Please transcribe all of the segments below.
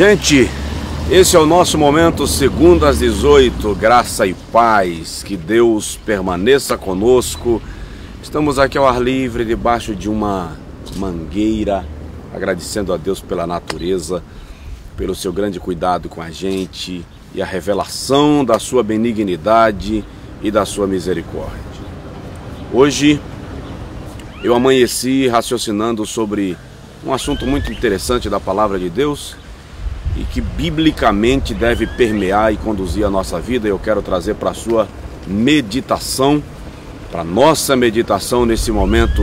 Gente, esse é o nosso momento, segundo às 18, graça e paz, que Deus permaneça conosco. Estamos aqui ao ar livre, debaixo de uma mangueira, agradecendo a Deus pela natureza, pelo seu grande cuidado com a gente e a revelação da sua benignidade e da sua misericórdia. Hoje eu amanheci raciocinando sobre um assunto muito interessante da palavra de Deus e que biblicamente deve permear e conduzir a nossa vida. Eu quero trazer para a sua meditação, para a nossa meditação nesse momento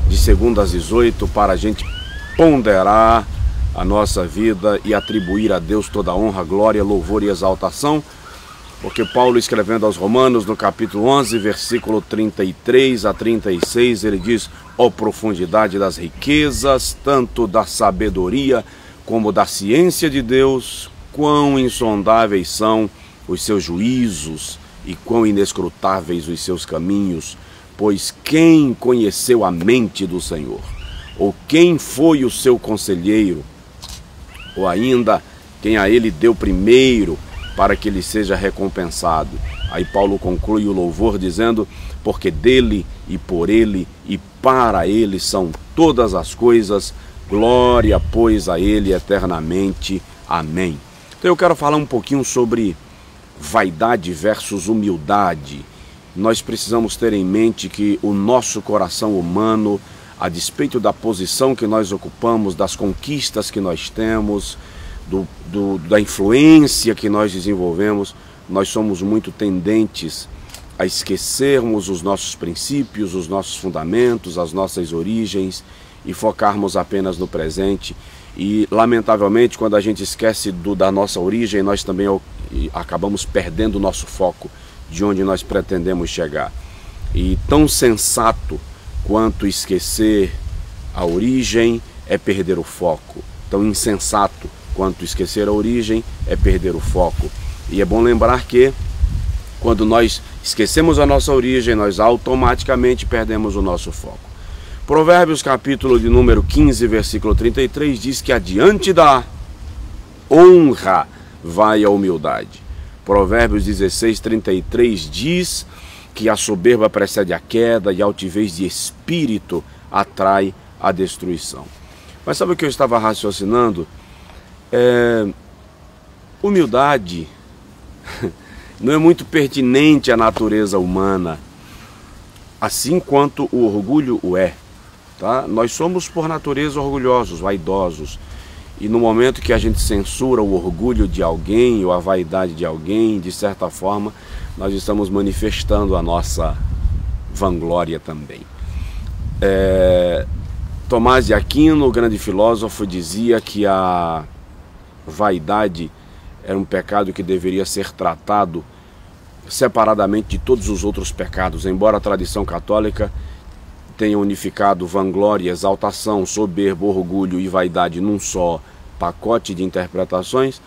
de segunda às 18, para a gente ponderar a nossa vida e atribuir a Deus toda a honra, glória, louvor e exaltação. Porque Paulo, escrevendo aos Romanos, no capítulo 11, versículo 33 a 36, ele diz: ó profundidade das riquezas, tanto da sabedoria como da ciência de Deus, quão insondáveis são os seus juízos e quão inescrutáveis os seus caminhos. Pois quem conheceu a mente do Senhor? Ou quem foi o seu conselheiro? Ou ainda, quem a ele deu primeiro para que ele seja recompensado? Aí Paulo conclui o louvor dizendo: porque dele e por ele e para ele são todas as coisas, glória, pois, a ele eternamente. Amém. Então eu quero falar um pouquinho sobre vaidade versus humildade. Nós precisamos ter em mente que o nosso coração humano, a despeito da posição que nós ocupamos, das conquistas que nós temos, da influência que nós desenvolvemos, nós somos muito tendentes a esquecermos os nossos princípios, os nossos fundamentos, as nossas origens e focarmos apenas no presente. E lamentavelmente, quando a gente esquece da nossa origem, nós também acabamos perdendo o nosso foco de onde nós pretendemos chegar. E tão sensato quanto esquecer a origem é perder o foco. Tão insensato quanto esquecer a origem é perder o foco. E é bom lembrar que quando nós esquecemos a nossa origem, nós automaticamente perdemos o nosso foco. Provérbios capítulo de número 15, versículo 33 diz que adiante da honra vai a humildade. Provérbios 16, 33 diz que a soberba precede a queda e a altivez de espírito atrai a destruição. Mas sabe o que eu estava raciocinando? Humildade não é muito pertinente à natureza humana, assim quanto o orgulho o é. Tá? Nós somos por natureza orgulhosos, vaidosos. E no momento que a gente censura o orgulho de alguém ou a vaidade de alguém, de certa forma, nós estamos manifestando a nossa vanglória também. Tomás de Aquino, o grande filósofo, dizia que a vaidade era um pecado que deveria ser tratado separadamente de todos os outros pecados. Embora a tradição católica tenha unificado vanglória, exaltação, soberba, orgulho e vaidade num só pacote de interpretações,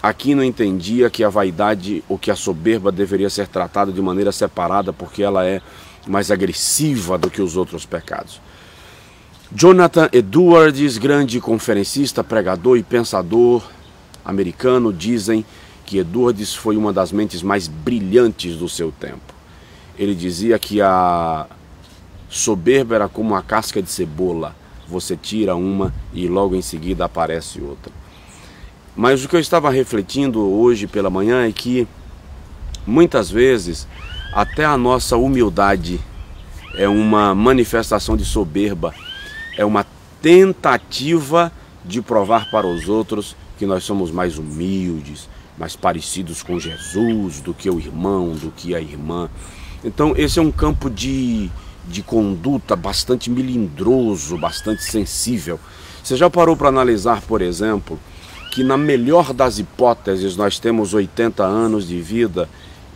Aquino entendia que a vaidade ou que a soberba deveria ser tratada de maneira separada, porque ela é mais agressiva do que os outros pecados. Jonathan Edwards, grande conferencista, pregador e pensador americano, dizem que Edwards foi uma das mentes mais brilhantes do seu tempo. Ele dizia que a soberba era como uma casca de cebola. Você tira uma e logo em seguida aparece outra. Mas o que eu estava refletindo hoje pela manhã é que muitas vezes até a nossa humildade é uma manifestação de soberba, é uma tentativa de provar para os outros que nós somos mais humildes, mais parecidos com Jesus do que o irmão, do que a irmã. Então esse é um campo de conduta bastante melindroso, bastante sensível. Você já parou para analisar, por exemplo, que na melhor das hipóteses nós temos 80 anos de vida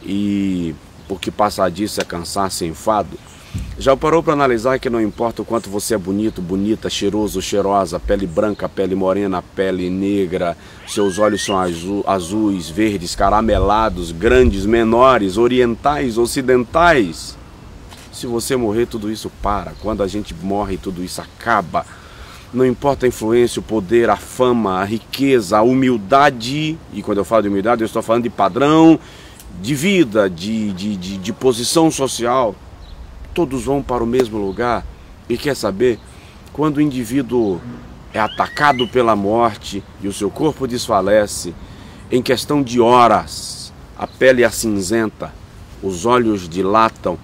e o que passar disso é cansaço e enfado? Já parou para analisar que não importa o quanto você é bonito, bonita, cheiroso, cheirosa, pele branca, pele morena, pele negra, seus olhos são azuis, verdes, caramelados, grandes, menores, orientais, ocidentais? Se você morrer, tudo isso para. Quando a gente morre, tudo isso acaba. não importa a influência, o poder, a fama, a riqueza, a humildade, e quando eu falo de humildade eu estou falando de padrão, de vida, de posição social, todos vão para o mesmo lugar. E quer saber, quando o indivíduo é atacado pela morte e o seu corpo desfalece, em questão de horas, a pele acinzenta, os olhos dilatam,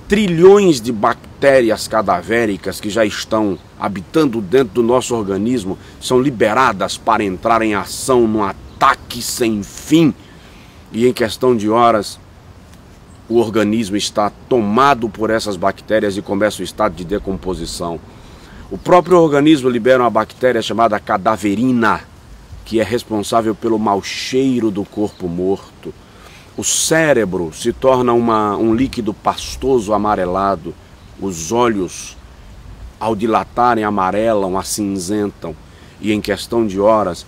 trilhões de bactérias cadavéricas que já estão habitando dentro do nosso organismo são liberadas para entrar em ação num ataque sem fim. E em questão de horas, o organismo está tomado por essas bactérias e começa o estado de decomposição. O próprio organismo libera uma bactéria chamada cadaverina, que é responsável pelo mau cheiro do corpo morto. O cérebro se torna um líquido pastoso amarelado. Os olhos, ao dilatarem, amarelam, acinzentam. E em questão de horas,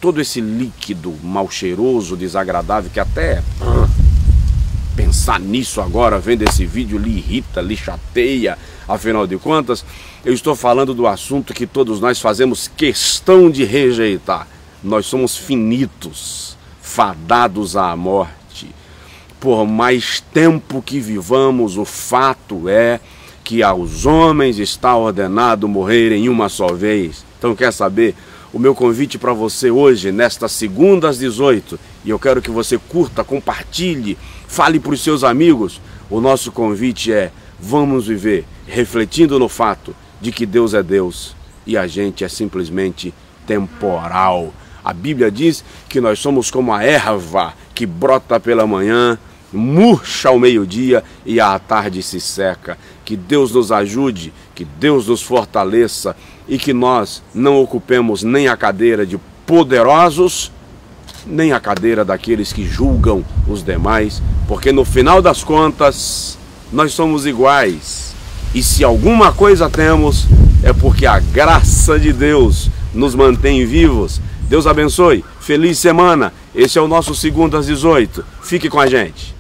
todo esse líquido mal cheiroso, desagradável, que até pensar nisso agora, vendo esse vídeo, lhe irrita, lhe chateia. Afinal de contas, eu estou falando do assunto que todos nós fazemos questão de rejeitar. Nós somos finitos, fadados à morte. Por mais tempo que vivamos, o fato é que aos homens está ordenado morrer em uma só vez. Então, quer saber? O meu convite para você hoje, nesta segunda às 18, e eu quero que você curta, compartilhe, fale para os seus amigos. O nosso convite é: vamos viver refletindo no fato de que Deus é Deus e a gente é simplesmente temporal. A Bíblia diz que nós somos como a erva que brota pela manhã, murcha ao meio-dia e à tarde se seca. Que Deus nos ajude, que Deus nos fortaleça e que nós não ocupemos nem a cadeira de poderosos, nem a cadeira daqueles que julgam os demais, porque no final das contas nós somos iguais. E se alguma coisa temos, é porque a graça de Deus nos mantém vivos. Deus abençoe, feliz semana. Esse é o nosso Segundo às 18. Fique com a gente.